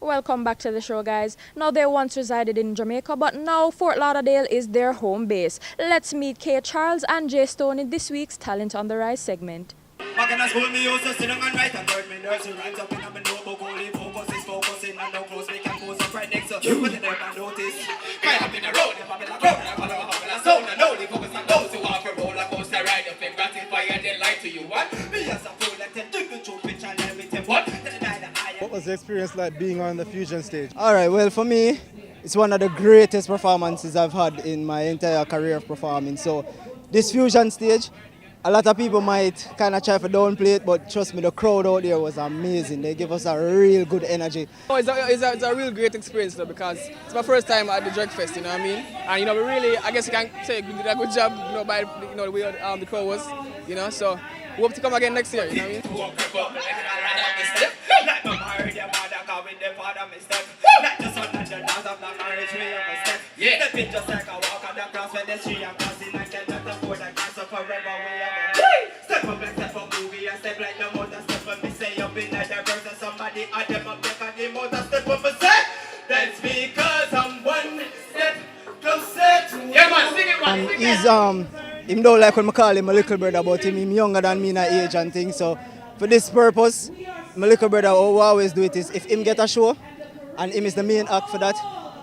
Welcome back to the show, guys. Now, they once resided in Jamaica, but now Fort Lauderdale is their home base. Let's meet Kay Charles and Jay Stone in this week's Talent on the Rise segment. Back in school, me used to sit down and write and bird me nursery rhymes up in my notebook. Only focusing and no close. We can pose up right next to you, but they never notice. Right up in the road, if I'm in a road, I follow a popular sound. I know they focus on those who offer roller coaster ride. If they gratify and they lie to you, what? Me as a fool, let them do the truth, bitch, and everything. What was the experience like being on the Fusion stage? All right, well, for me, it's one of the greatest performances I've had in my entire career of performing. So, this Fusion stage, a lot of people might kind of try to downplay it, but trust me, the crowd out there was amazing. They give us a real good energy. Oh, it's a real great experience though, because it's my first time at the Drug Fest, you know what I mean? And we really, I guess you can say we did a good job, by the way the crowd was, so we hope to come again next year, you know what I mean? Step up and step up, movie and step like the motor. Step up and say you've been at the verse and somebody add them up, they can the motor. Step up and say, that's because I'm one step closer to you. Yeah man, sing it man, sing it. Him don't like when I call him a little brother, but him younger than me in age and things. So for this purpose, my little brother, how we always do it is, if him get a show, and him is the main act for that,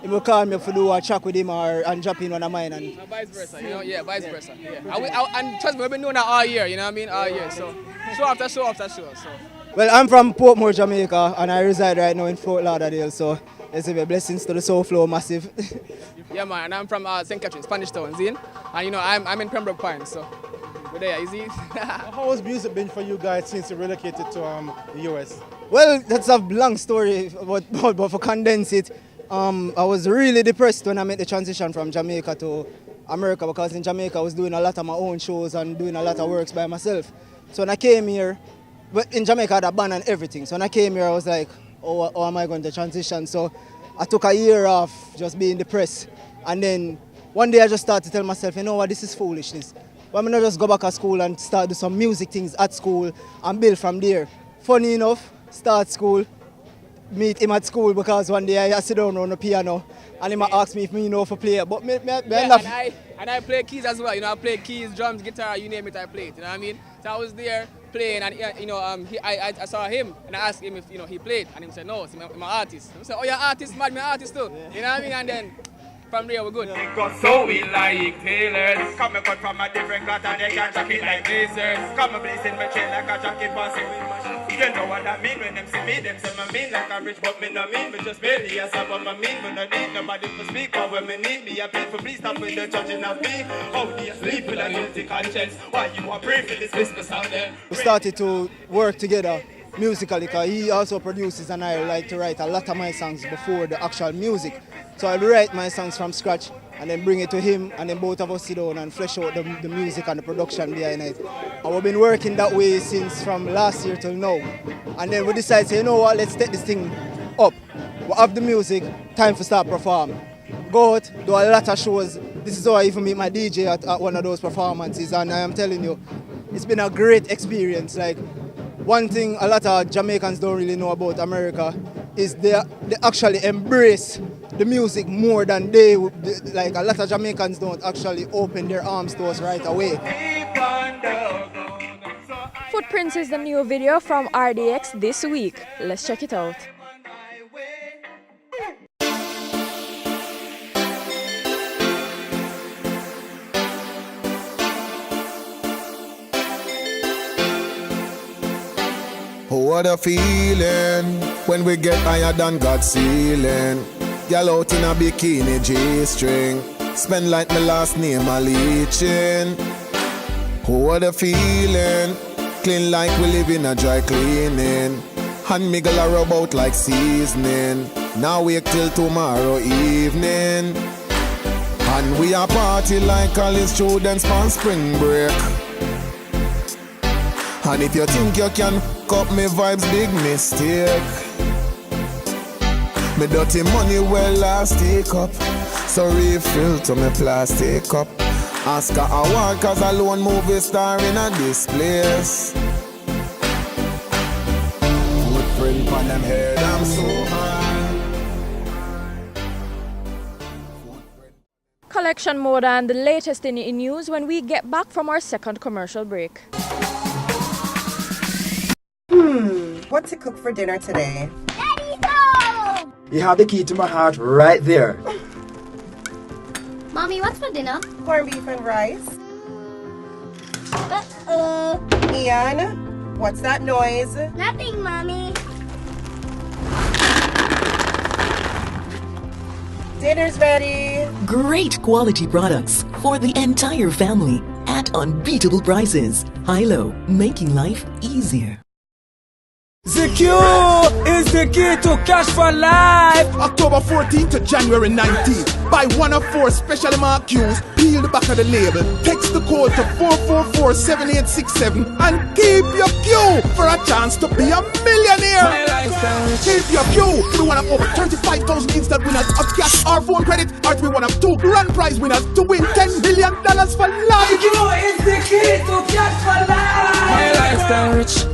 he will call me up to do a track with him and drop in one of mine. And vice versa, vice versa. Yeah. And trust me, we've been doing that all year, you know what I mean? All year, so show after show after show. So. Well, I'm from Portmore, Jamaica, and I reside right now in Fort Lauderdale, so it's a blessings to the Soul Flow Massive. Yeah man, and I'm from St. Catherine, Spanish Town, Zine. And I'm in Pembroke Pines, so we're there, easy. How has music been for you guys since you relocated to the US? Well, that's a long story, but for condense it, I was really depressed when I made the transition from Jamaica to America, because in Jamaica I was doing a lot of my own shows and doing a lot of works by myself. So when I came here, but in Jamaica I had a band and everything. So when I came here I was like, how am I going to transition? So I took a year off just being depressed. And then one day I just started to tell myself, you know what, this is foolishness. Why don't I just go back to school and start do some music things at school and build from there. Funny enough, start school, meet him at school because one day I sit down on the piano and he asked me if me know for play. But and I play keys as well. I play keys, drums, guitar, you name it, I play it. You know what I mean? So I was there playing, and I saw him and I asked him if he played, and he said no, I'm an artist. I said, oh, you're an artist, man, I'm an artist too. You know what I mean? And then from there we're good. So we like tailors. Come and cut from a different cloth and they can jacket like blazers. Come and place in my chain like a jacket passing. You know what I mean when them see me, them say I mean like a rich, but me no mean. Me just barely yes, what I mean. When I need nobody to speak, but when me need me, I pay for please stop with the judging of me. How do you sleep with a guilty conscience? Why you are praying for this business out there? We started to work together musically, because he also produces and I like to write a lot of my songs before the actual music. So I write my songs from scratch and then bring it to him, and then both of us sit down and flesh out the music and the production behind it. And we've been working that way since from last year till now. And then we decided, you know what, let's take this thing up. We have the music, time to start performing. Go out, do a lot of shows. This is how I even meet my DJ at one of those performances, and I am telling you, it's been a great experience. Like, one thing a lot of Jamaicans don't really know about America is they actually embrace the music more than like a lot of Jamaicans don't actually open their arms to us right away. Footprints is the new video from RDX this week. Let's check it out. What a feeling when we get higher than God's ceiling. Girl out in a bikini G-string, spend like my last name a leeching. What a feeling, clean like we live in a dry cleaning. And me girl rub out like seasoning. Now wait till tomorrow evening. And we a party like college students on spring break. And if you think you can cut me vibes, big mistake. Me dirty money well last take up, so refill to me plastic cup. Oscar award cause alone movie star in a this place. Footprint on them head, I'm so high. selection mode and the latest in news when we get back from our second commercial break. What to cook for dinner today? Daddy's home! You have the key to my heart right there. Mommy, what's for dinner? Corned beef and rice. Uh-oh. Ian, what's that noise? Nothing, Mommy. Dinner's ready. Great quality products for the entire family at unbeatable prices. Hilo, making life easier. ZQ is the key to cash for life. October 14th to January 19th. Buy one of 4 specially marked cues, peel the back of the label, text the code to 444-7867 and keep your queue for a chance to be a millionaire. Keep your queue. We one of over 35,000 instant winners of cash or phone credit, or to be one of 2 grand prize winners to win $10 million for life. ZQ is the key to cash for life. My lifestyle rich.